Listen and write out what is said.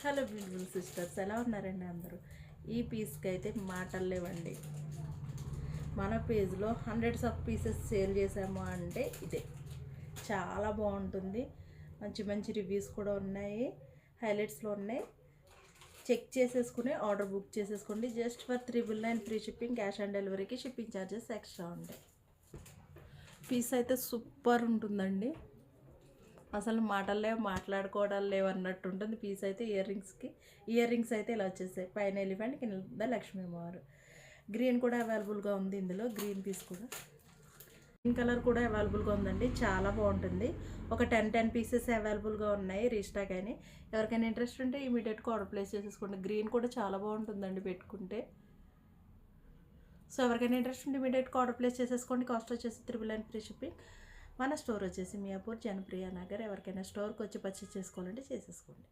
Hello beautiful sisters, ఎలా ఉన్నారండి అందరూ? ఈ పీస్కి అయితే మాటలు లేవండి. మన పేజ్లో హండ్రెడ్స్ ఆఫ్ పీసెస్ సేల్ చేసాము అంటే ఇదే. చాలా బాగుంటుంది. మంచి మంచి రివ్యూస్ కూడా ఉన్నాయి, హైలైట్స్లో ఉన్నాయి. చెక్ చేసేసుకుని ఆర్డర్ బుక్ చేసేసుకోండి. Just for 999 free shipping, cash on డెలివరీకి షిప్పింగ్ ఛార్జెస్ ఎక్స్ట్రా ఉంటాయి. పీస్ అయితే సూపర్ ఉంటుందండి. అసలు మాటలే మాట్లాడుకోవడాలు లేవు అన్నట్టు ఉంటుంది పీస్ అయితే. ఇయర్ రింగ్స్ అయితే ఇలా వచ్చేసాయి. పైన ఎలిఫెంట్, కింద లక్ష్మీ అమ్మవారు. గ్రీన్ కూడా అవైలబుల్గా ఉంది ఇందులో. గ్రీన్ పీస్ కూడా, గ్రీన్ కలర్ కూడా అవైలబుల్గా ఉందండి. చాలా బాగుంటుంది. ఒక 10 పీసెస్ అవైలబుల్గా ఉన్నాయి రీస్టాక్ అని. ఎవరికైనా ఇంట్రెస్ట్ ఉంటే ఇమీడియట్గా ఆర్డర్ ప్లేస్ చేసేసుకోండి. గ్రీన్ కూడా చాలా బాగుంటుందండి పెట్టుకుంటే. సో ఎవరికైనా ఇంట్రెస్ట్ ఉంటే ఇమీడియట్గా ఆర్డర్ ప్లేస్ చేసేసుకోండి. కాస్ట్ వచ్చేసి 999 ఫ్రీ షిప్పింగ్. మన స్టోర్ వచ్చేసి మియాపూర్, జనప్రియ నగర్. ఎవరికైనా స్టోర్కి వచ్చి పర్చేస్ చేసుకోవాలంటే చేసేసుకోండి.